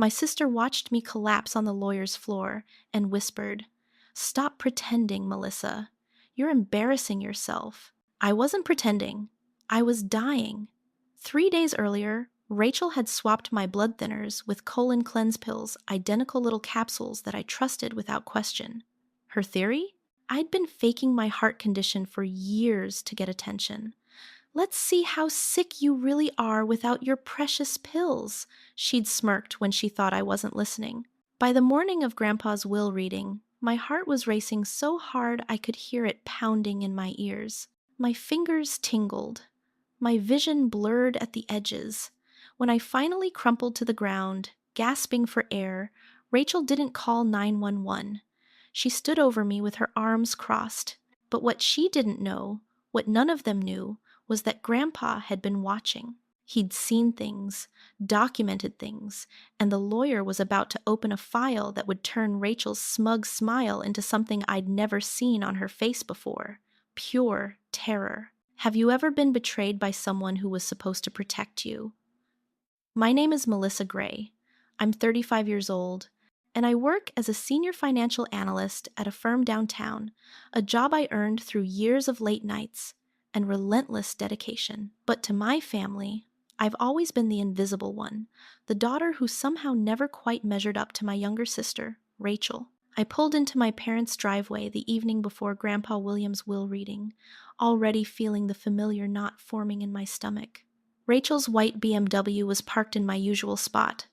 My sister watched me collapse on the lawyer's floor and whispered, "Stop pretending, Melissa. You're embarrassing yourself." I wasn't pretending. I was dying. 3 days earlier, Rachel had swapped my blood thinners with colon cleanse pills, identical little capsules that I trusted without question. Her theory? I'd been faking my heart condition for years to get attention. "Let's see how sick you really are without your precious pills," she'd smirked when she thought I wasn't listening. By the morning of Grandpa's will reading, my heart was racing so hard I could hear it pounding in my ears. My fingers tingled. My vision blurred at the edges. When I finally crumpled to the ground, gasping for air, Rachel didn't call 911. She stood over me with her arms crossed. But what she didn't know, what none of them knew, was that Grandpa had been watching. He'd seen things, documented things, and the lawyer was about to open a file that would turn Rachel's smug smile into something I'd never seen on her face before. Pure terror. Have you ever been betrayed by someone who was supposed to protect you? My name is Melissa Gray. I'm 35 years old, and I work as a senior financial analyst at a firm downtown, a job I earned through years of late nights and relentless dedication. But to my family, I've always been the invisible one, the daughter who somehow never quite measured up to my younger sister, Rachel. I pulled into my parents' driveway the evening before Grandpa William's will reading, already feeling the familiar knot forming in my stomach. Rachel's white BMW was parked in my usual spot.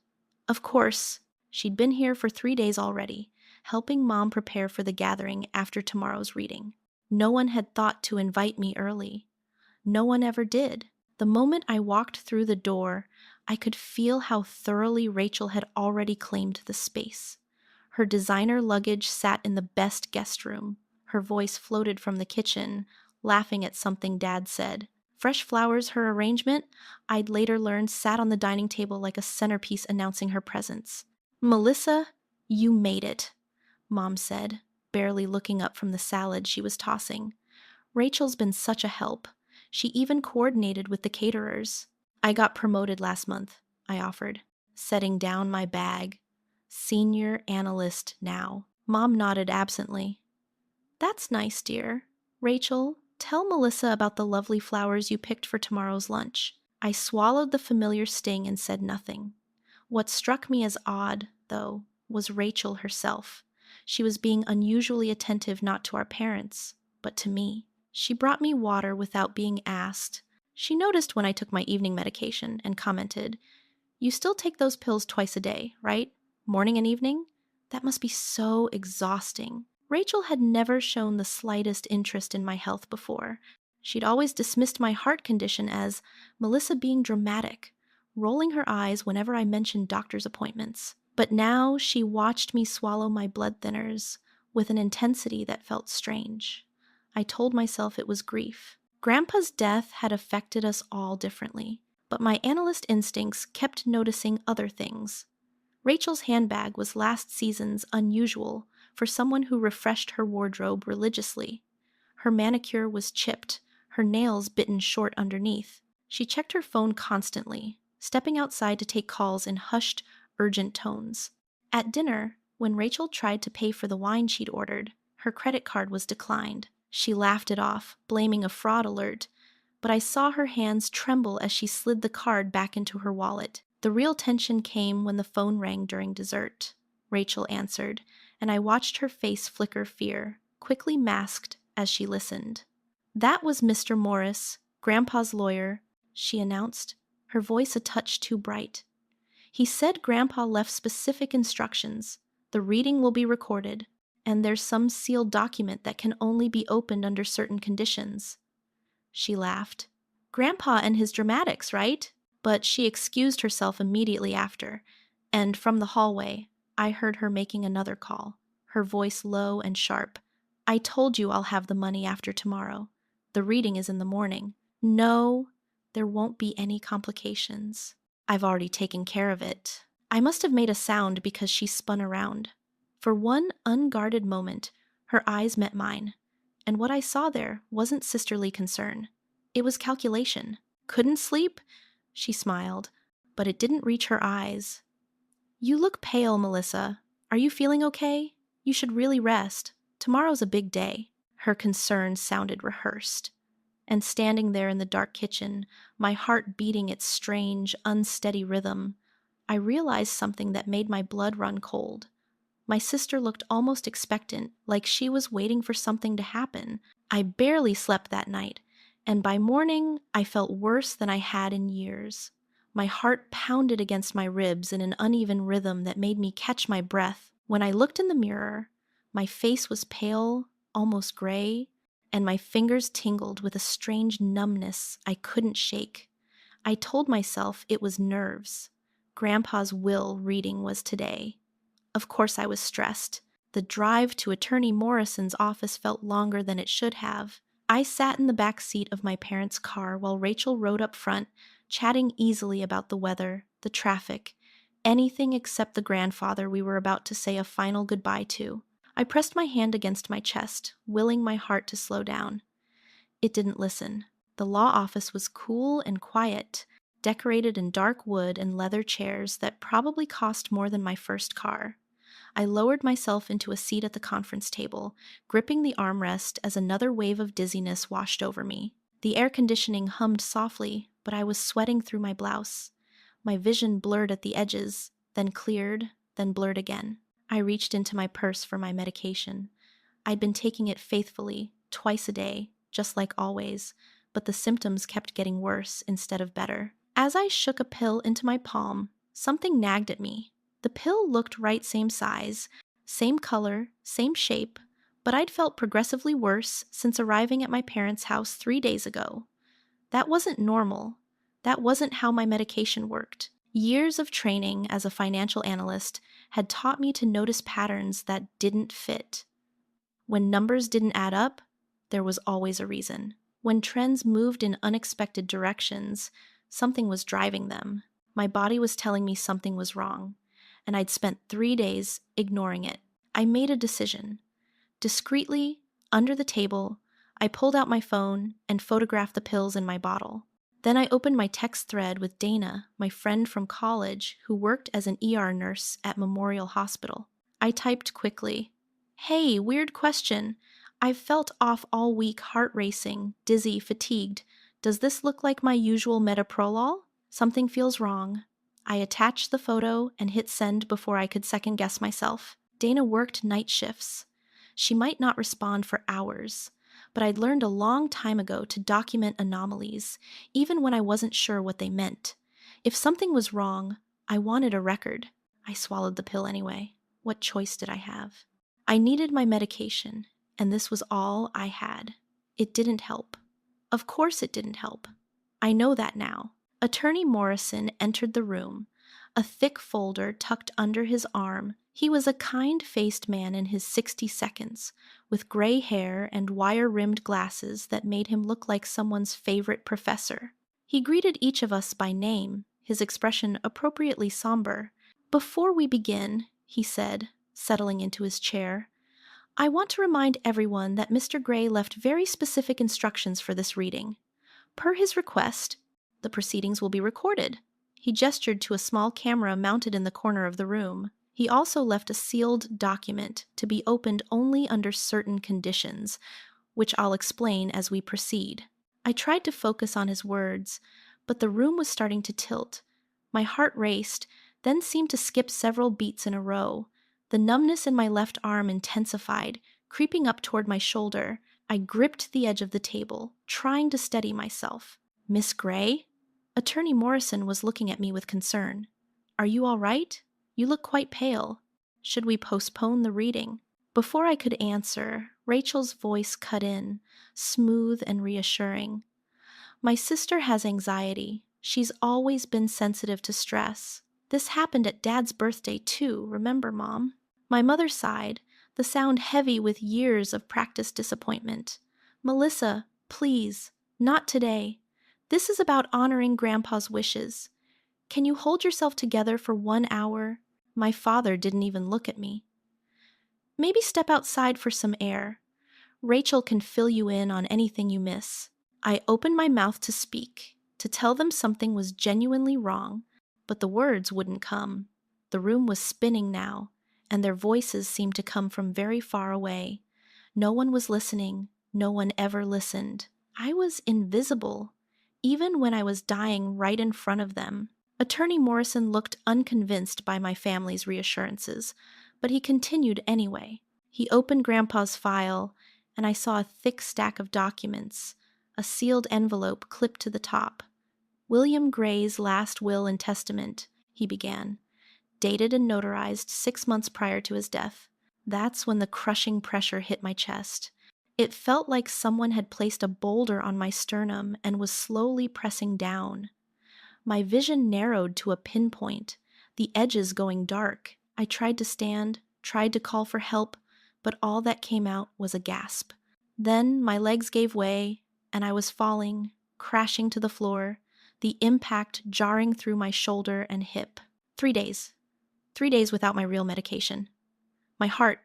Of course, she'd been here for 3 days already, helping Mom prepare for the gathering after tomorrow's reading. No one had thought to invite me early. No one ever did. The moment I walked through the door, I could feel how thoroughly Rachel had already claimed the space. Her designer luggage sat in the best guest room. Her voice floated from the kitchen, laughing at something Dad said. Fresh flowers, her arrangement, I'd later learned sat on the dining table like a centerpiece announcing her presence. "Melissa, you made it," Mom said, barely looking up from the salad she was tossing. "Rachel's been such a help. She even coordinated with the caterers." "I got promoted last month," I offered, setting down my bag. "Senior analyst now." Mom nodded absently. "That's nice, dear. Rachel, tell Melissa about the lovely flowers you picked for tomorrow's lunch." I swallowed the familiar sting and said nothing. What struck me as odd, though, was Rachel herself. She was being unusually attentive not to our parents, but to me. She brought me water without being asked. She noticed when I took my evening medication and commented, "You still take those pills twice a day, right? Morning and evening? That must be so exhausting." Rachel had never shown the slightest interest in my health before. She'd always dismissed my heart condition as Melissa being dramatic, rolling her eyes whenever I mentioned doctor's appointments. But now she watched me swallow my blood thinners with an intensity that felt strange. I told myself it was grief. Grandpa's death had affected us all differently, but my analyst instincts kept noticing other things. Rachel's handbag was last season's unusual for someone who refreshed her wardrobe religiously. Her manicure was chipped, her nails bitten short underneath. She checked her phone constantly, stepping outside to take calls in hushed, urgent tones. At dinner, when Rachel tried to pay for the wine she'd ordered, her credit card was declined. She laughed it off, blaming a fraud alert, but I saw her hands tremble as she slid the card back into her wallet. The real tension came when the phone rang during dessert. Rachel answered, and I watched her face flicker fear, quickly masked as she listened. "That was Mr. Morris, Grandpa's lawyer," she announced, her voice a touch too bright. "He said Grandpa left specific instructions. The reading will be recorded, and there's some sealed document that can only be opened under certain conditions." She laughed. "Grandpa and his dramatics, right?" But she excused herself immediately after, and from the hallway, I heard her making another call, her voice low and sharp. "I told you I'll have the money after tomorrow. The reading is in the morning. No, there won't be any complications. I've already taken care of it." I must have made a sound because she spun around. For one unguarded moment, her eyes met mine, and what I saw there wasn't sisterly concern. It was calculation. "Couldn't sleep?" She smiled, but it didn't reach her eyes. You look pale, Melissa. Are you feeling okay? You should really rest. Tomorrow's a big day. Her concern sounded rehearsed. And standing there in the dark kitchen, my heart beating its strange, unsteady rhythm, I realized something that made my blood run cold. My sister looked almost expectant, like she was waiting for something to happen. I barely slept that night, and by morning I felt worse than I had in years. My heart pounded against my ribs in an uneven rhythm that made me catch my breath. When I looked in the mirror, my face was pale, almost gray, and my fingers tingled with a strange numbness I couldn't shake. I told myself it was nerves. Grandpa's will reading was today. Of course I was stressed. The drive to Attorney Morrison's office felt longer than it should have. I sat in the back seat of my parents' car while Rachel rode up front, chatting easily about the weather, the traffic, anything except the grandfather we were about to say a final goodbye to. I pressed my hand against my chest, willing my heart to slow down. It didn't listen. The law office was cool and quiet, decorated in dark wood and leather chairs that probably cost more than my first car. I lowered myself into a seat at the conference table, gripping the armrest as another wave of dizziness washed over me. The air conditioning hummed softly, but I was sweating through my blouse. My vision blurred at the edges, then cleared, then blurred again. I reached into my purse for my medication. I'd been taking it faithfully, twice a day, just like always, but the symptoms kept getting worse instead of better. As I shook a pill into my palm, something nagged at me. The pill looked right same size, same color, same shape, but I'd felt progressively worse since arriving at my parents' house 3 days ago. That wasn't normal. That wasn't how my medication worked. Years of training as a financial analyst had taught me to notice patterns that didn't fit. When numbers didn't add up, there was always a reason. When trends moved in unexpected directions, something was driving them. My body was telling me something was wrong, and I'd spent 3 days ignoring it. I made a decision. Discreetly, under the table, I pulled out my phone and photographed the pills in my bottle. Then I opened my text thread with Dana, my friend from college who worked as an ER nurse at Memorial Hospital. I typed quickly, "Hey, weird question. I've felt off all week, heart racing, dizzy, fatigued. Does this look like my usual metoprolol? Something feels wrong." I attached the photo and hit send before I could second guess myself. Dana worked night shifts. She might not respond for hours, but I'd learned a long time ago to document anomalies, even when I wasn't sure what they meant. If something was wrong, I wanted a record. I swallowed the pill anyway. What choice did I have? I needed my medication, and this was all I had. It didn't help. Of course it didn't help. I know that now. Attorney Morrison entered the room, a thick folder tucked under his arm. He was a kind-faced man in his 60 seconds, with gray hair and wire-rimmed glasses that made him look like someone's favorite professor. He greeted each of us by name, his expression appropriately somber. "Before we begin," he said, settling into his chair, "I want to remind everyone that Mr. Gray left very specific instructions for this reading. Per his request, the proceedings will be recorded." He gestured to a small camera mounted in the corner of the room. He also left a sealed document to be opened only under certain conditions, which I'll explain as we proceed. I tried to focus on his words, but the room was starting to tilt. My heart raced, then seemed to skip several beats in a row. The numbness in my left arm intensified, creeping up toward my shoulder. I gripped the edge of the table, trying to steady myself. "Miss Gray?" Attorney Morrison was looking at me with concern. "Are you all right? You look quite pale. Should we postpone the reading?" Before I could answer, Rachel's voice cut in, smooth and reassuring. "My sister has anxiety. She's always been sensitive to stress. This happened at Dad's birthday too, remember, Mom?" My mother sighed, the sound heavy with years of practiced disappointment. "Melissa, please, not today. This is about honoring Grandpa's wishes. Can you hold yourself together for 1 hour?" My father didn't even look at me. "Maybe step outside for some air. Rachel can fill you in on anything you miss." I opened my mouth to speak, to tell them something was genuinely wrong, but the words wouldn't come. The room was spinning now, and their voices seemed to come from very far away. No one was listening. No one ever listened. I was invisible, even when I was dying right in front of them. Attorney Morrison looked unconvinced by my family's reassurances, but he continued anyway. He opened Grandpa's file, and I saw a thick stack of documents, a sealed envelope clipped to the top. William Gray's last will and testament, he began, dated and notarized 6 months prior to his death. That's when the crushing pressure hit my chest. It felt like someone had placed a boulder on my sternum and was slowly pressing down. My vision narrowed to a pinpoint, the edges going dark. I tried to stand, tried to call for help, but all that came out was a gasp. Then my legs gave way, and I was falling, crashing to the floor, the impact jarring through my shoulder and hip. 3 days. 3 days without my real medication. My heart,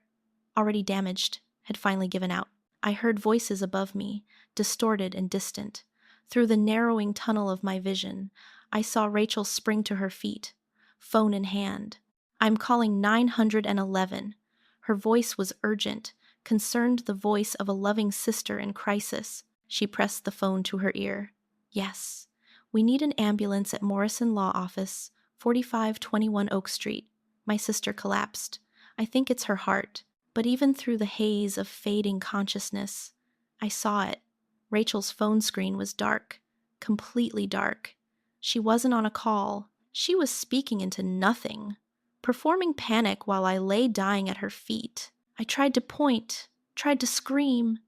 already damaged, had finally given out. I heard voices above me, distorted and distant. Through the narrowing tunnel of my vision, I saw Rachel spring to her feet, phone in hand. "I'm calling 911. Her voice was urgent, concerned, the voice of a loving sister in crisis. She pressed the phone to her ear. "Yes. We need an ambulance at Morrison Law Office, 4521 Oak Street. My sister collapsed. I think it's her heart." But even through the haze of fading consciousness, I saw it. Rachel's phone screen was dark, completely dark. She wasn't on a call. She was speaking into nothing, performing panic while I lay dying at her feet. I tried to point, tried to scream,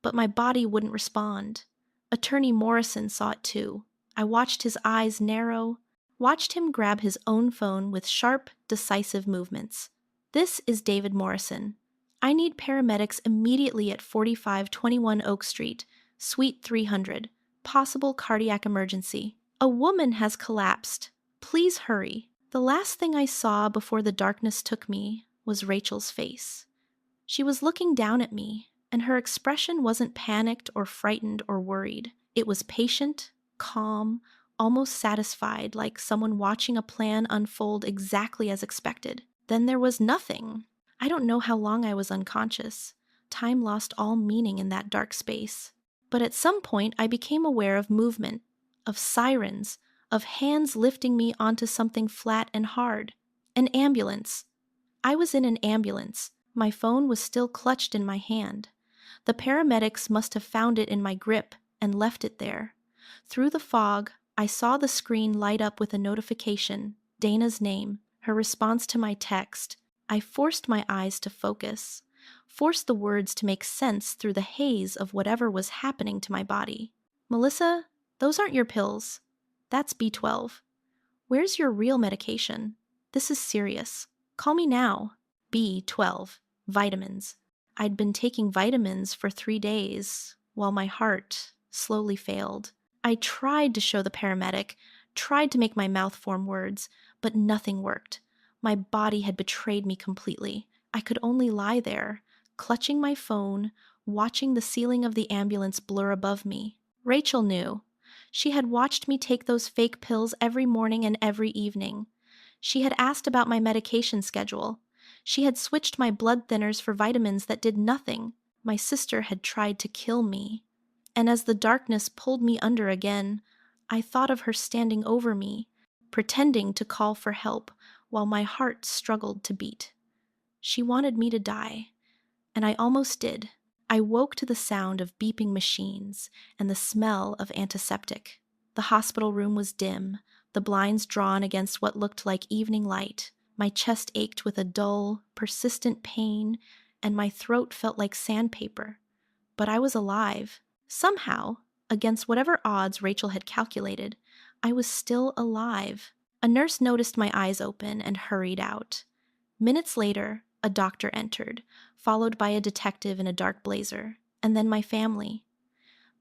but my body wouldn't respond. Attorney Morrison saw it too. I watched his eyes narrow, watched him grab his own phone with sharp, decisive movements. "This is David Morrison. I need paramedics immediately at 4521 Oak Street, Suite 300. Possible cardiac emergency. A woman has collapsed. Please hurry." The last thing I saw before the darkness took me was Rachel's face. She was looking down at me, and her expression wasn't panicked or frightened or worried. It was patient, calm, almost satisfied, like someone watching a plan unfold exactly as expected. Then there was nothing. I don't know how long I was unconscious. Time lost all meaning in that dark space. But at some point, I became aware of movement, of sirens, of hands lifting me onto something flat and hard. An ambulance. I was in an ambulance. My phone was still clutched in my hand. The paramedics must have found it in my grip and left it there. Through the fog, I saw the screen light up with a notification, Dana's name, her response to my text. I forced my eyes to focus, forced the words to make sense through the haze of whatever was happening to my body. "Melissa, those aren't your pills. That's B12. Where's your real medication? This is serious. Call me now." B12. Vitamins. I'd been taking vitamins for 3 days, while my heart slowly failed. I tried to show the paramedic, tried to make my mouth form words, but nothing worked. My body had betrayed me completely. I could only lie there, clutching my phone, watching the ceiling of the ambulance blur above me. Rachel knew. She had watched me take those fake pills every morning and every evening. She had asked about my medication schedule. She had switched my blood thinners for vitamins that did nothing. My sister had tried to kill me. And as the darkness pulled me under again, I thought of her standing over me, pretending to call for help while my heart struggled to beat. She wanted me to die, and I almost did. I woke to the sound of beeping machines and the smell of antiseptic. The hospital room was dim, the blinds drawn against what looked like evening light. My chest ached with a dull, persistent pain, and my throat felt like sandpaper. But I was alive. Somehow, against whatever odds Rachel had calculated, I was still alive. A nurse noticed my eyes open and hurried out. Minutes later, a doctor entered, followed by a detective in a dark blazer, and then my family.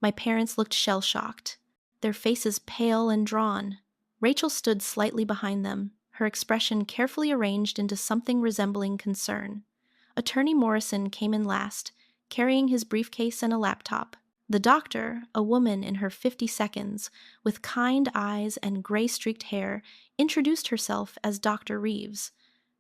My parents looked shell-shocked, their faces pale and drawn. Rachel stood slightly behind them, her expression carefully arranged into something resembling concern. Attorney Morrison came in last, carrying his briefcase and a laptop. The doctor, a woman in her 50s, with kind eyes and gray-streaked hair, introduced herself as Dr. Reeves.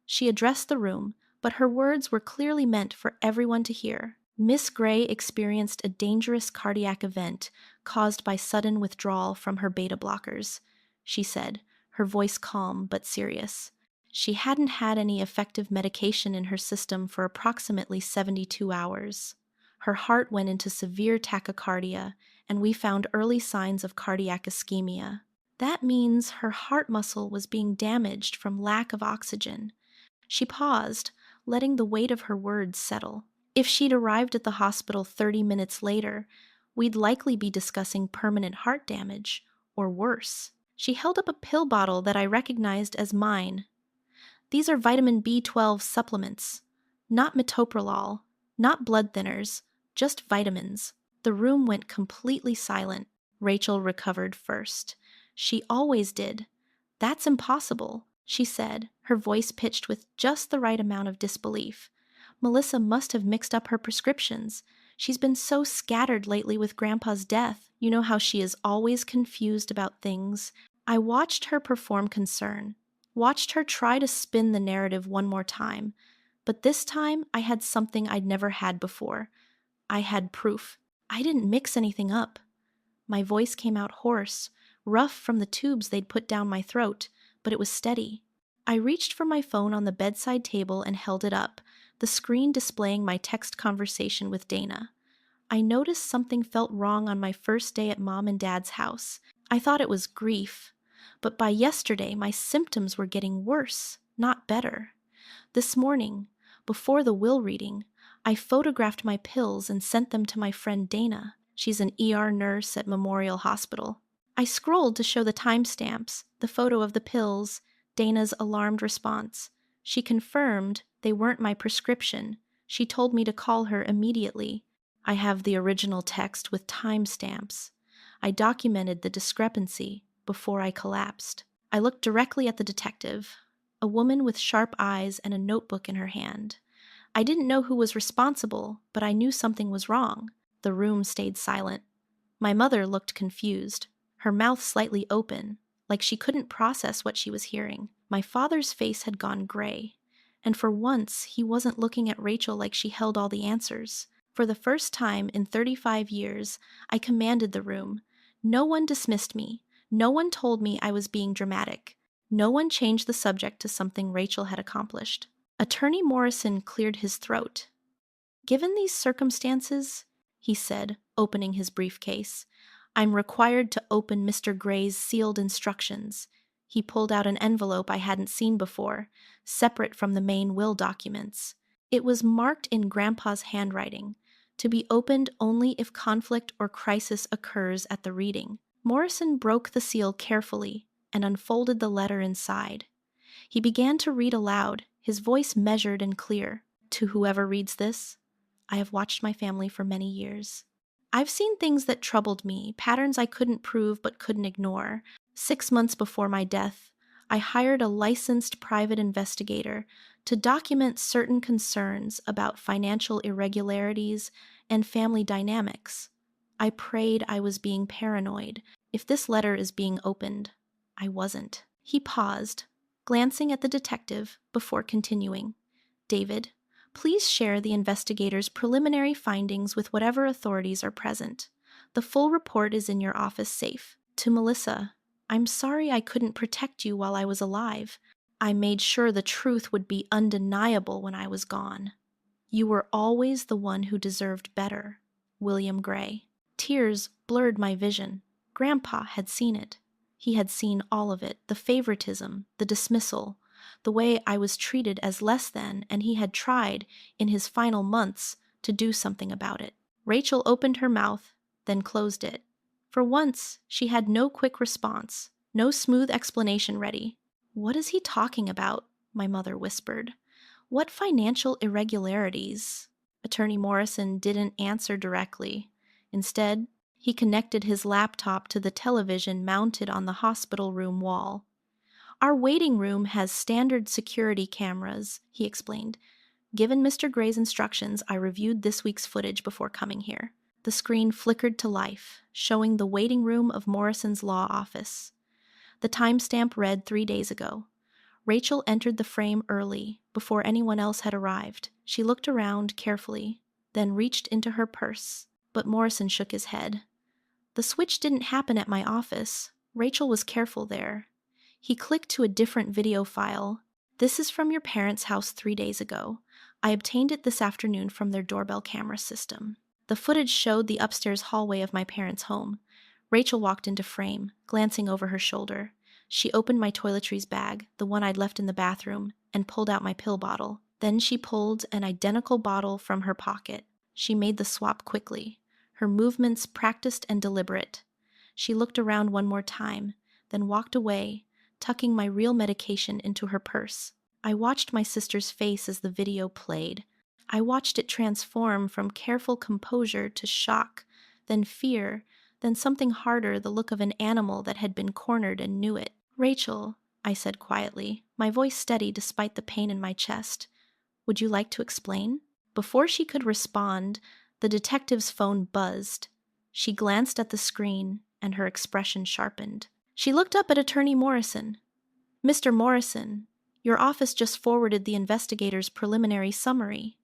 She addressed the room, but her words were clearly meant for everyone to hear. Miss Gray experienced a dangerous cardiac event caused by sudden withdrawal from her beta blockers, she said, her voice calm but serious. She hadn't had any effective medication in her system for approximately 72 hours. Her heart went into severe tachycardia, and we found early signs of cardiac ischemia. That means her heart muscle was being damaged from lack of oxygen. She paused, letting the weight of her words settle. If she'd arrived at the hospital 30 minutes later, we'd likely be discussing permanent heart damage, or worse. She held up a pill bottle that I recognized as mine. These are vitamin B12 supplements, not metoprolol, not blood thinners, just vitamins. The room went completely silent. Rachel recovered first. She always did. That's impossible, she said, her voice pitched with just the right amount of disbelief. Melissa must have mixed up her prescriptions. She's been so scattered lately with Grandpa's death. You know how she is always confused about things. I watched her perform concern, watched her try to spin the narrative one more time. But this time, I had something I'd never had before. I had proof. I didn't mix anything up. My voice came out hoarse, rough from the tubes they'd put down my throat, but it was steady. I reached for my phone on the bedside table and held it up, the screen displaying my text conversation with Dana. I noticed something felt wrong on my first day at Mom and Dad's house. I thought it was grief, but by yesterday my symptoms were getting worse, not better. This morning, before the will reading, I photographed my pills and sent them to my friend Dana. She's an ER nurse at Memorial Hospital. I scrolled to show the timestamps, the photo of the pills, Dana's alarmed response. She confirmed they weren't my prescription. She told me to call her immediately. I have the original text with timestamps. I documented the discrepancy before I collapsed. I looked directly at the detective, a woman with sharp eyes and a notebook in her hand. I didn't know who was responsible, but I knew something was wrong. The room stayed silent. My mother looked confused, her mouth slightly open, like she couldn't process what she was hearing. My father's face had gone gray, and for once he wasn't looking at Rachel like she held all the answers. For the first time in 35 years, I commanded the room. No one dismissed me. No one told me I was being dramatic. No one changed the subject to something Rachel had accomplished. Attorney Morrison cleared his throat. Given these circumstances, he said, opening his briefcase, I'm required to open Mr. Gray's sealed instructions. He pulled out an envelope I hadn't seen before, separate from the main will documents. It was marked in Grandpa's handwriting, to be opened only if conflict or crisis occurs at the reading. Morrison broke the seal carefully and unfolded the letter inside. He began to read aloud, his voice measured and clear. To whoever reads this, I have watched my family for many years. I've seen things that troubled me, patterns I couldn't prove but couldn't ignore. 6 months before my death, I hired a licensed private investigator to document certain concerns about financial irregularities and family dynamics. I prayed I was being paranoid. If this letter is being opened, I wasn't. He paused, glancing at the detective before continuing. David, please share the investigator's preliminary findings with whatever authorities are present. The full report is in your office safe. To Melissa, I'm sorry I couldn't protect you while I was alive. I made sure the truth would be undeniable when I was gone. You were always the one who deserved better. William Gray. Tears blurred my vision. Grandpa had seen it. He had seen all of it, the favoritism, the dismissal, the way I was treated as less than, and he had tried, in his final months, to do something about it. Rachel opened her mouth, then closed it. For once, she had no quick response, no smooth explanation ready. What is he talking about? My mother whispered. What financial irregularities? Attorney Morrison didn't answer directly. Instead, he connected his laptop to the television mounted on the hospital room wall. Our waiting room has standard security cameras, he explained. Given Mr. Gray's instructions, I reviewed this week's footage before coming here. The screen flickered to life, showing the waiting room of Morrison's law office. The timestamp read 3 days ago. Rachel entered the frame early, before anyone else had arrived. She looked around carefully, then reached into her purse, but Morrison shook his head. The switch didn't happen at my office. Rachel was careful there. He clicked to a different video file. This is from your parents' house 3 days ago. I obtained it this afternoon from their doorbell camera system. The footage showed the upstairs hallway of my parents' home. Rachel walked into frame, glancing over her shoulder. She opened my toiletries bag, the one I'd left in the bathroom, and pulled out my pill bottle. Then she pulled an identical bottle from her pocket. She made the swap quickly, her movements practiced and deliberate. She looked around one more time, then walked away, tucking my real medication into her purse. I watched my sister's face as the video played. I watched it transform from careful composure to shock, then fear, then something harder, the look of an animal that had been cornered and knew it. "Rachel," I said quietly, my voice steady despite the pain in my chest, "would you like to explain?" Before she could respond, the detective's phone buzzed. She glanced at the screen, and her expression sharpened. She looked up at Attorney Morrison. "Mr. Morrison, your office just forwarded the investigator's preliminary summary.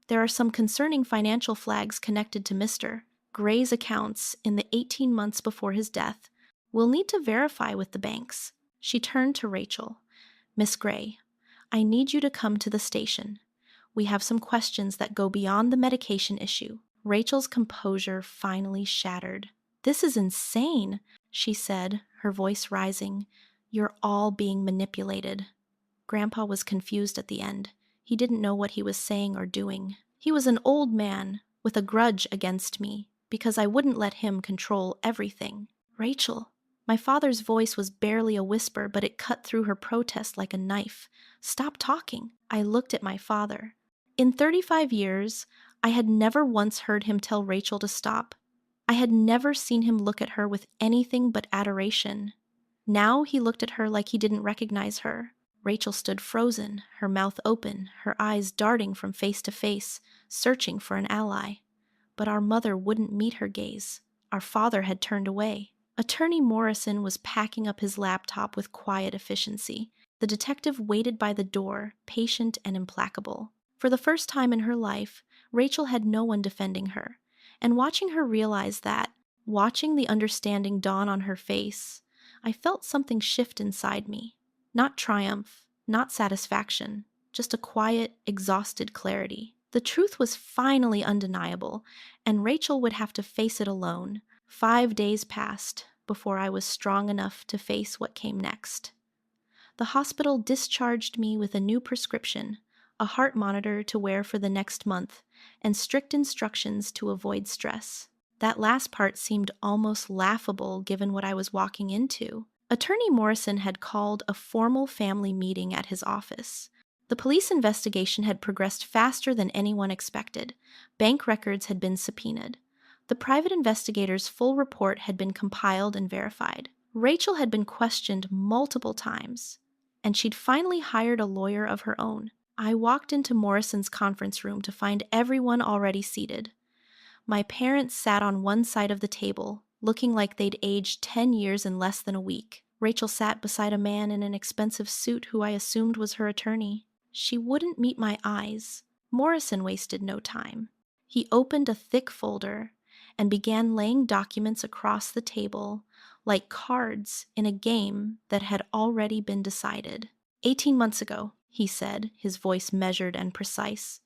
There are some concerning financial flags connected to Mr. Gray's accounts in the 18 months before his death. We'll need to verify with the banks." She turned to Rachel. "Miss Gray, I need you to come to the station. We have some questions that go beyond the medication issue." Rachel's composure finally shattered. "This is insane," she said, her voice rising. "You're all being manipulated." Grandpa was confused at the end. He didn't know what he was saying or doing. He was an old man with a grudge against me because I wouldn't let him control everything. "Rachel." My father's voice was barely a whisper, but it cut through her protest like a knife. "Stop talking." I looked at my father. In 35 years, I had never once heard him tell Rachel to stop. I had never seen him look at her with anything but adoration. Now he looked at her like he didn't recognize her. Rachel stood frozen, her mouth open, her eyes darting from face to face, searching for an ally. But our mother wouldn't meet her gaze. Our father had turned away. Attorney Morrison was packing up his laptop with quiet efficiency. The detective waited by the door, patient and implacable. For the first time in her life, Rachel had no one defending her. And watching her realize that, watching the understanding dawn on her face, I felt something shift inside me. Not triumph, not satisfaction, just a quiet, exhausted clarity. The truth was finally undeniable, and Rachel would have to face it alone. 5 days passed before I was strong enough to face what came next. The hospital discharged me with a new prescription, a heart monitor to wear for the next month, and strict instructions to avoid stress. That last part seemed almost laughable given what I was walking into. Attorney Morrison had called a formal family meeting at his office. The police investigation had progressed faster than anyone expected. Bank records had been subpoenaed. The private investigator's full report had been compiled and verified. Rachel had been questioned multiple times, and she'd finally hired a lawyer of her own. I walked into Morrison's conference room to find everyone already seated. My parents sat on one side of the table, looking like they'd aged 10 years in less than a week. Rachel sat beside a man in an expensive suit who I assumed was her attorney. She wouldn't meet my eyes. Morrison wasted no time. He opened a thick folder and began laying documents across the table like cards in a game that had already been decided. 18 months ago, he said, his voice measured and precise,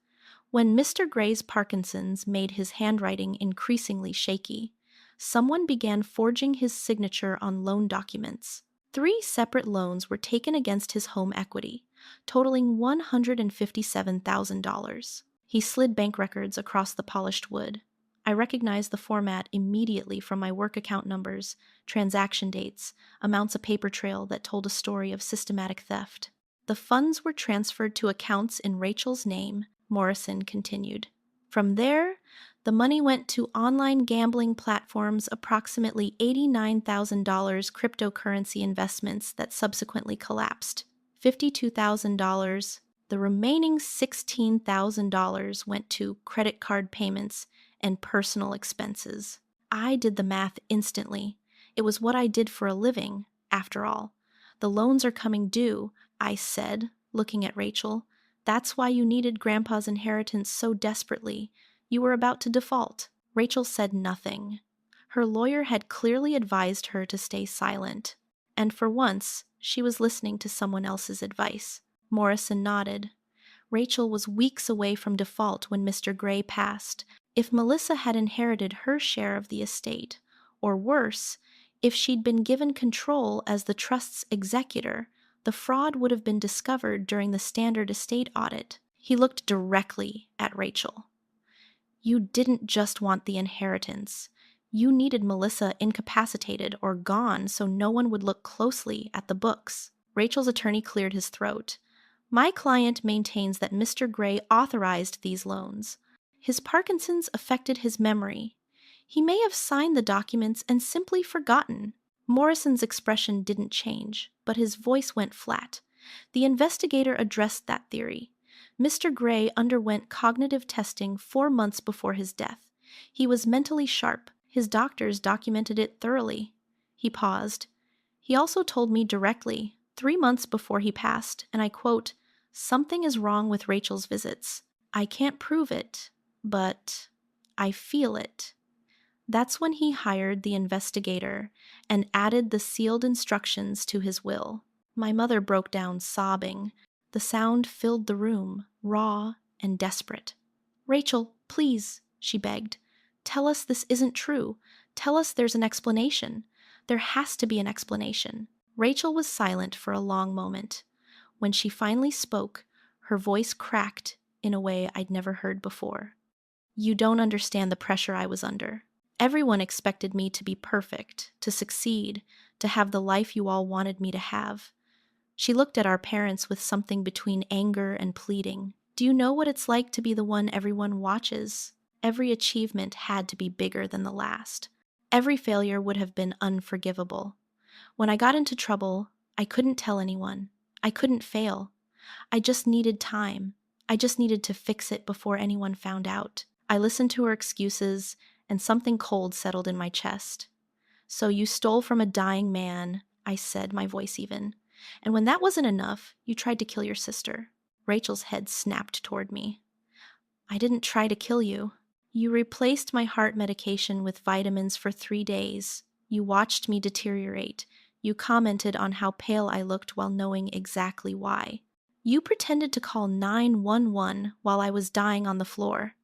when Mr. Gray's Parkinson's made his handwriting increasingly shaky, someone began forging his signature on loan documents. 3 separate loans were taken against his home equity, totaling $157,000. He slid bank records across the polished wood. I recognized the format immediately from my work account numbers, transaction dates, amounts of paper trail that told a story of systematic theft. The funds were transferred to accounts in Rachel's name, Morrison continued. From there, the money went to online gambling platforms, approximately $89,000 cryptocurrency investments that subsequently collapsed, $52,000. The remaining $16,000 went to credit card payments and personal expenses. I did the math instantly. It was what I did for a living, after all. The loans are coming due. I said, looking at Rachel. That's why you needed Grandpa's inheritance so desperately. You were about to default. Rachel said nothing. Her lawyer had clearly advised her to stay silent, and for once, she was listening to someone else's advice. Morrison nodded. Rachel was weeks away from default when Mr. Gray passed. If Melissa had inherited her share of the estate, or worse, if she'd been given control as the trust's executor, the fraud would have been discovered during the standard estate audit. He looked directly at Rachel. You didn't just want the inheritance. You needed Melissa incapacitated or gone so no one would look closely at the books. Rachel's attorney cleared his throat. My client maintains that Mr. Gray authorized these loans. His Parkinson's affected his memory. He may have signed the documents and simply forgotten. Morrison's expression didn't change, but his voice went flat. The investigator addressed that theory. Mr. Gray underwent cognitive testing 4 months before his death. He was mentally sharp. His doctors documented it thoroughly. He paused. He also told me directly, 3 months before he passed, and I quote, "Something is wrong with Rachel's visits. I can't prove it, but I feel it." That's when he hired the investigator and added the sealed instructions to his will. My mother broke down sobbing. The sound filled the room, raw and desperate. "Rachel, please," she begged. "Tell us this isn't true. Tell us there's an explanation. There has to be an explanation." Rachel was silent for a long moment. When she finally spoke, her voice cracked in a way I'd never heard before. "You don't understand the pressure I was under. Everyone expected me to be perfect, to succeed, to have the life you all wanted me to have." She looked at our parents with something between anger and pleading. "Do you know what it's like to be the one everyone watches? Every achievement had to be bigger than the last. Every failure would have been unforgivable. When I got into trouble, I couldn't tell anyone. I couldn't fail. I just needed time. I just needed to fix it before anyone found out." I listened to her excuses, and something cold settled in my chest. "So you stole from a dying man," I said, my voice even. "And when that wasn't enough, you tried to kill your sister." Rachel's head snapped toward me. "I didn't try to kill you. You replaced my heart medication with vitamins for 3 days. You watched me deteriorate. You commented on how pale I looked while knowing exactly why. You pretended to call 911 while I was dying on the floor."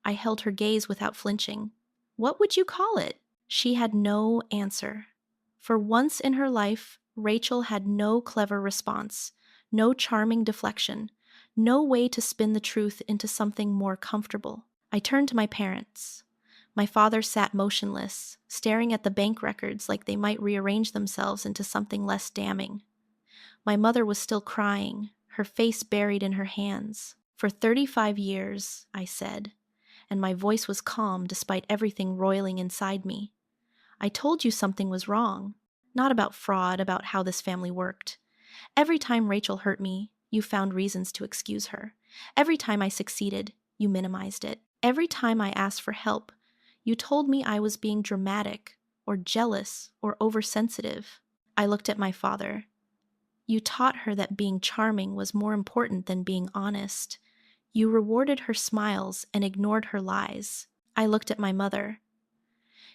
I held her gaze without flinching. "What would you call it?" She had no answer. For once in her life, Rachel had no clever response, no charming deflection, no way to spin the truth into something more comfortable. I turned to my parents. My father sat motionless, staring at the bank records like they might rearrange themselves into something less damning. My mother was still crying, her face buried in her hands. "For 35 years, I said, and my voice was calm despite everything roiling inside me. "I told you something was wrong. Not about fraud, about how this family worked. Every time Rachel hurt me, you found reasons to excuse her. Every time I succeeded, you minimized it. Every time I asked for help, you told me I was being dramatic, or jealous, or oversensitive." I looked at my father. "You taught her that being charming was more important than being honest. You rewarded her smiles and ignored her lies." I looked at my mother.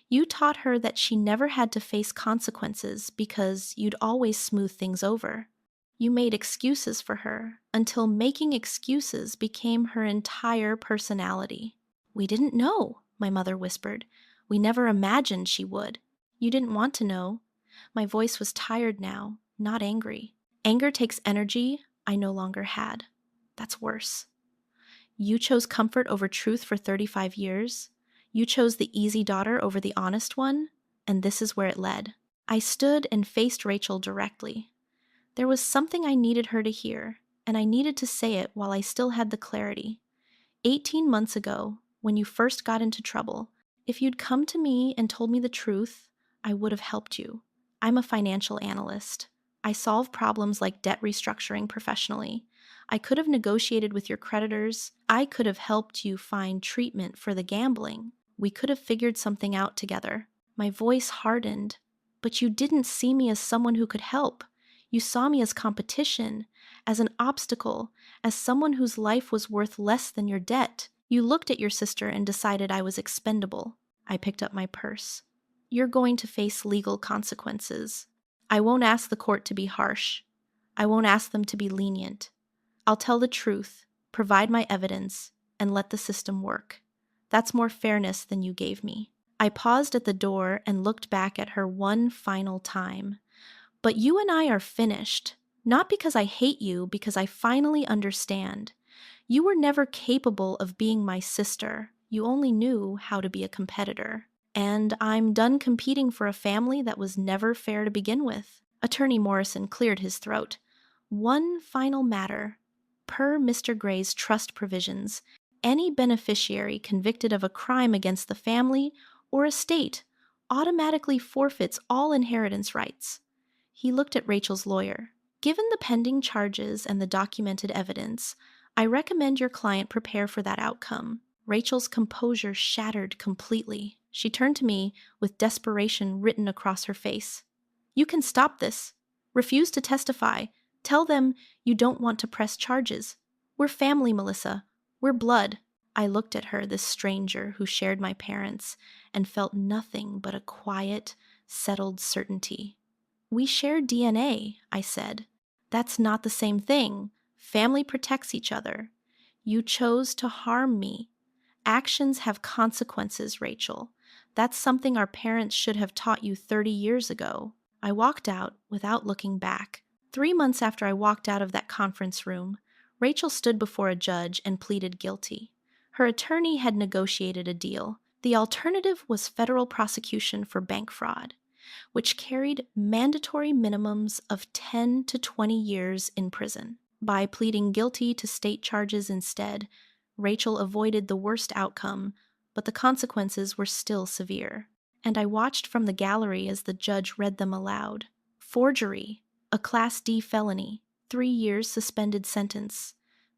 "You taught her that she never had to face consequences because you'd always smooth things over. You made excuses for her until making excuses became her entire personality." "We didn't know," my mother whispered. "We never imagined she would." "You didn't want to know." My voice was tired now, not angry. Anger takes energy I no longer had. That's worse. "You chose comfort over truth for 35 years. You chose the easy daughter over the honest one, and this is where it led." I stood and faced Rachel directly. There was something I needed her to hear, and I needed to say it while I still had the clarity. 18 months ago, when you first got into trouble, if you'd come to me and told me the truth, I would have helped you. I'm a financial analyst. I solve problems like debt restructuring professionally. I could have negotiated with your creditors. I could have helped you find treatment for the gambling. We could have figured something out together. My voice hardened. But you didn't see me as someone who could help. You saw me as competition, as an obstacle, as someone whose life was worth less than your debt. You looked at your sister and decided I was expendable. I picked up my purse. You're going to face legal consequences. I won't ask the court to be harsh. I won't ask them to be lenient. I'll tell the truth, provide my evidence, and let the system work. That's more fairness than you gave me. I paused at the door and looked back at her one final time. But you and I are finished. Not because I hate you, because I finally understand. You were never capable of being my sister. You only knew how to be a competitor. And I'm done competing for a family that was never fair to begin with. Attorney Morrison cleared his throat. One final matter. Per Mr. Gray's trust provisions, any beneficiary convicted of a crime against the family or estate automatically forfeits all inheritance rights. He looked at Rachel's lawyer. Given the pending charges and the documented evidence, I recommend your client prepare for that outcome. Rachel's composure shattered completely. She turned to me with desperation written across her face. You can stop this. Refuse to testify. Tell them you don't want to press charges. We're family, Melissa. We're blood. I looked at her, this stranger who shared my parents, and felt nothing but a quiet, settled certainty. We share DNA, I said. That's not the same thing. Family protects each other. You chose to harm me. Actions have consequences, Rachel. That's something our parents should have taught you 30 years ago. I walked out without looking back. 3 months after I walked out of that conference room, Rachel stood before a judge and pleaded guilty. Her attorney had negotiated a deal. The alternative was federal prosecution for bank fraud, which carried mandatory minimums of 10 to 20 years in prison. By pleading guilty to state charges instead, Rachel avoided the worst outcome, but the consequences were still severe. And I watched from the gallery as the judge read them aloud. Forgery, a Class D felony, 3 years suspended sentence.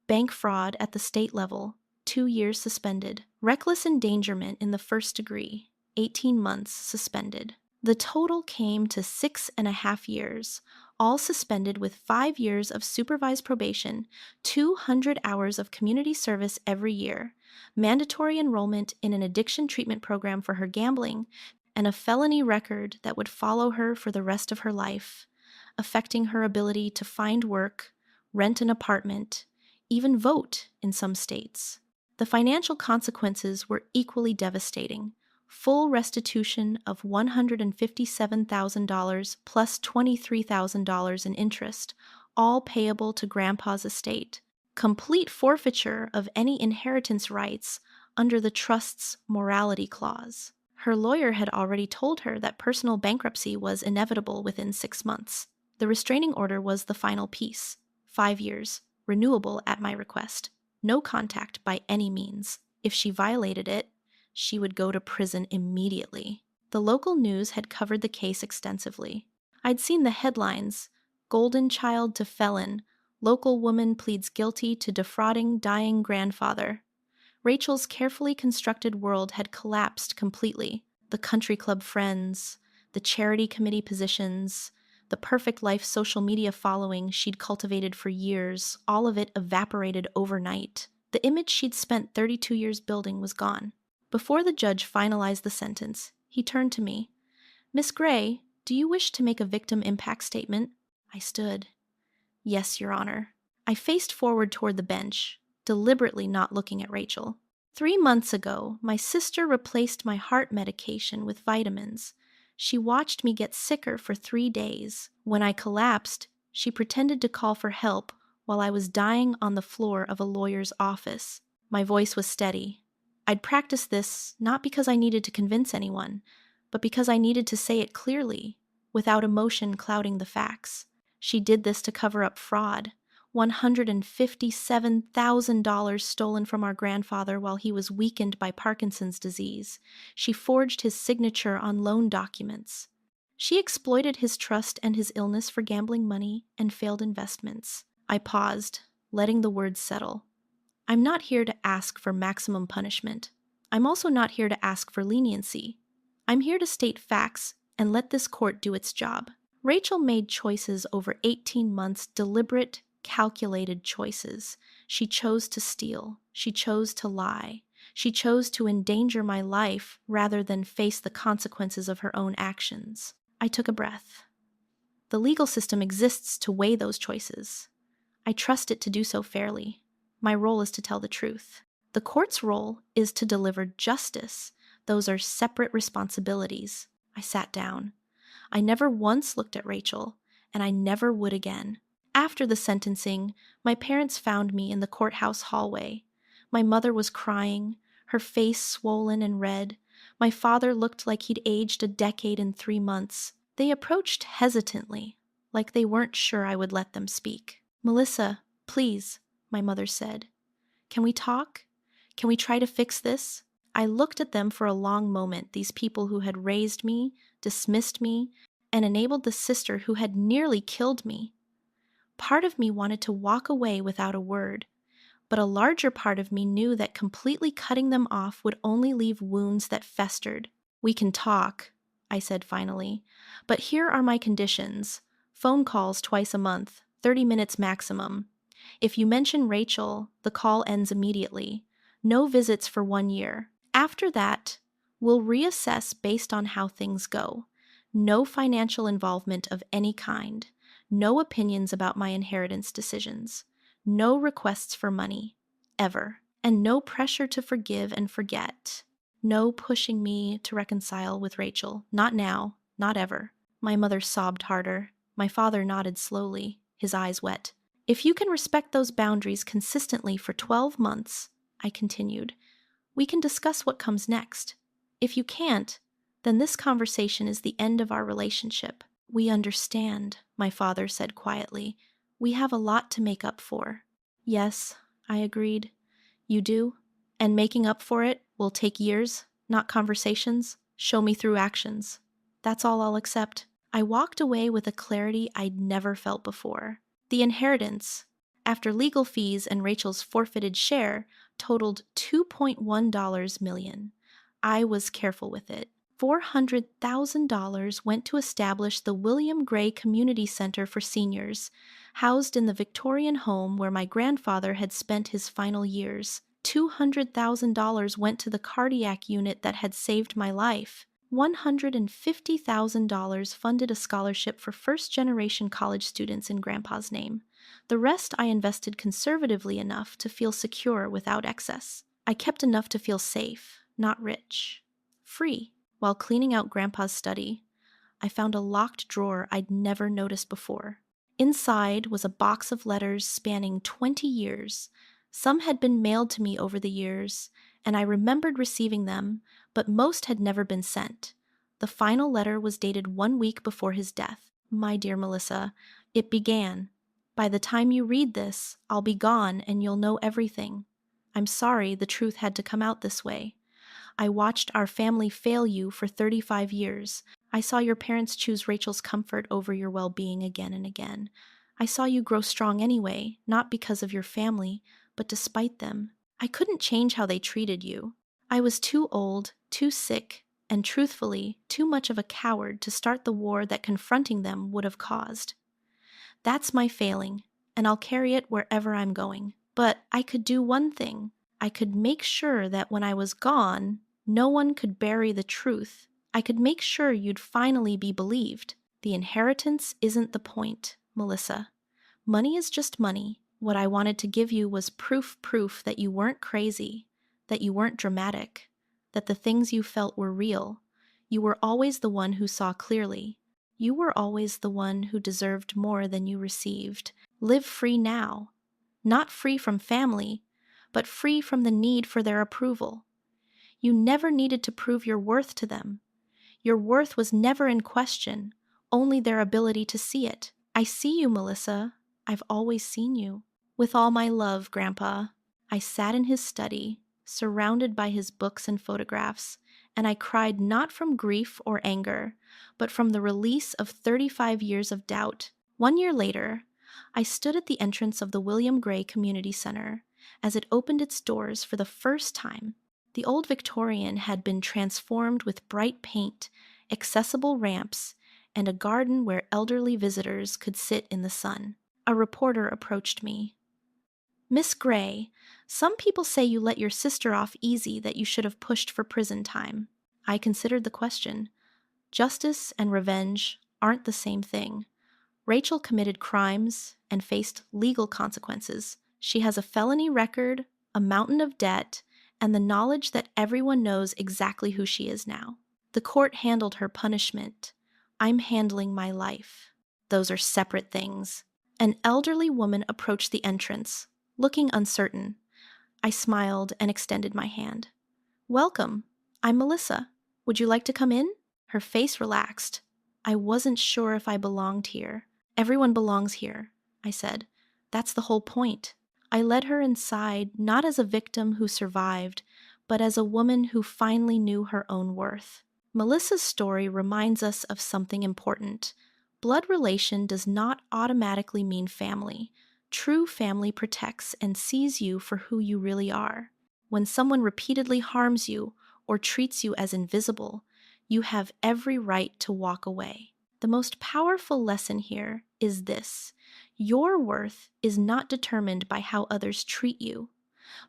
Bank fraud at the state level, 2 years suspended. Reckless endangerment in the first degree, 18 months suspended. The total came to 6.5 years, all suspended with 5 years of supervised probation, 200 hours of community service every year, mandatory enrollment in an addiction treatment program for her gambling, and a felony record that would follow her for the rest of her life, affecting her ability to find work, rent an apartment, even vote in some states. The financial consequences were equally devastating. Full restitution of $157,000 plus $23,000 in interest, all payable to Grandpa's estate. Complete forfeiture of any inheritance rights under the trust's morality clause. Her lawyer had already told her that personal bankruptcy was inevitable within 6 months. The restraining order was the final piece. 5 years, renewable at my request. No contact by any means. If she violated it, she would go to prison immediately. The local news had covered the case extensively. I'd seen the headlines: Golden child to felon, local woman pleads guilty to defrauding dying grandfather. Rachel's carefully constructed world had collapsed completely. The country club friends, the charity committee positions, the perfect life social media following she'd cultivated for years, all of it evaporated overnight. The image she'd spent 32 years building was gone. Before the judge finalized the sentence, he turned to me. Miss Gray, do you wish to make a victim impact statement? I stood. Yes, Your Honor. I faced forward toward the bench, deliberately not looking at Rachel. 3 months ago, my sister replaced my heart medication with vitamins. She watched me get sicker for 3 days. When I collapsed, she pretended to call for help while I was dying on the floor of a lawyer's office. My voice was steady. I'd practiced this not because I needed to convince anyone, but because I needed to say it clearly, without emotion clouding the facts. She did this to cover up fraud. $157,000 stolen from our grandfather while he was weakened by Parkinson's disease. She forged his signature on loan documents. She exploited his trust and his illness for gambling money and failed investments. I paused, letting the words settle. I'm not here to ask for maximum punishment. I'm also not here to ask for leniency. I'm here to state facts and let this court do its job. Rachel made choices over 18 months, deliberate, calculated choices. She chose to steal. She chose to lie. She chose to endanger my life rather than face the consequences of her own actions. I took a breath. The legal system exists to weigh those choices. I trust it to do so fairly. My role is to tell the truth. The court's role is to deliver justice. Those are separate responsibilities. I sat down. I never once looked at Rachel, and I never would again. After the sentencing, my parents found me in the courthouse hallway. My mother was crying, her face swollen and red. My father looked like he'd aged a decade in 3 months. They approached hesitantly, like they weren't sure I would let them speak. "Melissa, please," my mother said. "Can we talk? Can we try to fix this?" I looked at them for a long moment, these people who had raised me, dismissed me, and enabled the sister who had nearly killed me. Part of me wanted to walk away without a word, but a larger part of me knew that completely cutting them off would only leave wounds that festered. "We can talk," I said finally, "but here are my conditions. Phone calls twice a month, 30 minutes maximum. If you mention Rachel, the call ends immediately. No visits for 1 year. After that, we'll reassess based on how things go. No financial involvement of any kind. No opinions about my inheritance decisions. No requests for money. Ever. And no pressure to forgive and forget. No pushing me to reconcile with Rachel. Not now. Not ever." My mother sobbed harder. My father nodded slowly, his eyes wet. "If you can respect those boundaries consistently for 12 months," I continued, "we can discuss what comes next. If you can't, then this conversation is the end of our relationship." "We understand," my father said quietly. "We have a lot to make up for." "Yes," I agreed. "You do? And making up for it will take years, not conversations. Show me through actions. That's all I'll accept." I walked away with a clarity I'd never felt before. The inheritance, after legal fees and Rachel's forfeited share, totaled $2.1 million. I was careful with it. $400,000 went to establish the William Gray Community Center for Seniors, housed in the Victorian home where my grandfather had spent his final years. $200,000 went to the cardiac unit that had saved my life. $150,000 funded a scholarship for first-generation college students in Grandpa's name. The rest I invested conservatively enough to feel secure without excess. I kept enough to feel safe, not rich. Free. While cleaning out Grandpa's study, I found a locked drawer I'd never noticed before. Inside was a box of letters spanning 20 years. Some had been mailed to me over the years, and I remembered receiving them, but most had never been sent. The final letter was dated 1 week before his death. "My dear Melissa," it began. "By the time you read this, I'll be gone and you'll know everything. I'm sorry the truth had to come out this way. I watched our family fail you for 35 years. I saw your parents choose Rachel's comfort over your well-being again and again. I saw you grow strong anyway, not because of your family, but despite them. I couldn't change how they treated you. I was too old, too sick, and truthfully, too much of a coward to start the war that confronting them would have caused. That's my failing, and I'll carry it wherever I'm going. But I could do one thing. I could make sure that when I was gone, no one could bury the truth. I could make sure you'd finally be believed. The inheritance isn't the point, Melissa. Money is just money. What I wanted to give you was proof that you weren't crazy, that you weren't dramatic, that the things you felt were real. You were always the one who saw clearly. You were always the one who deserved more than you received. Live free now. Not free from family, but free from the need for their approval. You never needed to prove your worth to them. Your worth was never in question, only their ability to see it. I see you, Melissa. I've always seen you. With all my love, Grandpa. I sat in his study, surrounded by his books and photographs, and I cried not from grief or anger, but from the release of 35 years of doubt. 1 year later, I stood at the entrance of the William Gray Community Center as it opened its doors for the first time. The old Victorian had been transformed with bright paint, accessible ramps, and a garden where elderly visitors could sit in the sun. A reporter approached me. Miss Gray, some people say you let your sister off easy, that you should have pushed for prison time. I considered the question. Justice and revenge aren't the same thing. Rachel committed crimes and faced legal consequences. She has a felony record, a mountain of debt, and the knowledge that everyone knows exactly who she is now. The court handled her punishment. I'm handling my life. Those are separate things. An elderly woman approached the entrance, looking uncertain. I smiled and extended my hand. Welcome. I'm Melissa. Would you like to come in? Her face relaxed. I wasn't sure if I belonged here. Everyone belongs here, I said. That's the whole point. I led her inside, not as a victim who survived, but as a woman who finally knew her own worth. Melissa's story reminds us of something important. Blood relation does not automatically mean family. True family protects and sees you for who you really are. When someone repeatedly harms you or treats you as invisible, you have every right to walk away. The most powerful lesson here is this: your worth is not determined by how others treat you.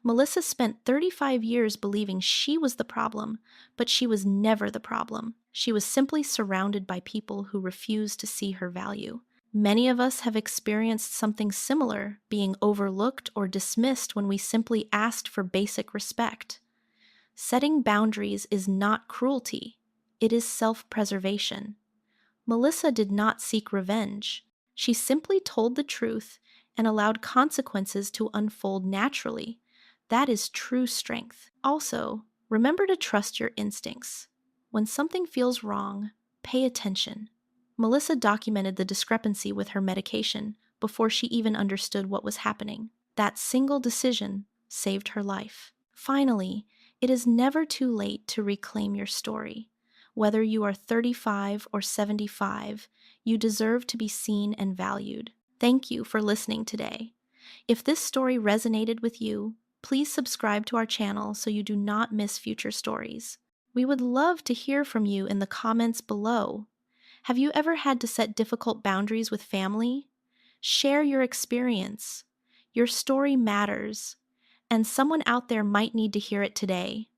Melissa spent 35 years believing she was the problem, but she was never the problem. She was simply surrounded by people who refused to see her value. Many of us have experienced something similar, being overlooked or dismissed when we simply asked for basic respect. Setting boundaries is not cruelty, it is self-preservation. Melissa did not seek revenge. She simply told the truth and allowed consequences to unfold naturally. That is true strength. Also, remember to trust your instincts. When something feels wrong, pay attention. Melissa documented the discrepancy with her medication before she even understood what was happening. That single decision saved her life. Finally, it is never too late to reclaim your story. Whether you are 35 or 75, you deserve to be seen and valued. Thank you for listening today. If this story resonated with you, please subscribe to our channel so you do not miss future stories. We would love to hear from you in the comments below. Have you ever had to set difficult boundaries with family? Share your experience. Your story matters, and someone out there might need to hear it today.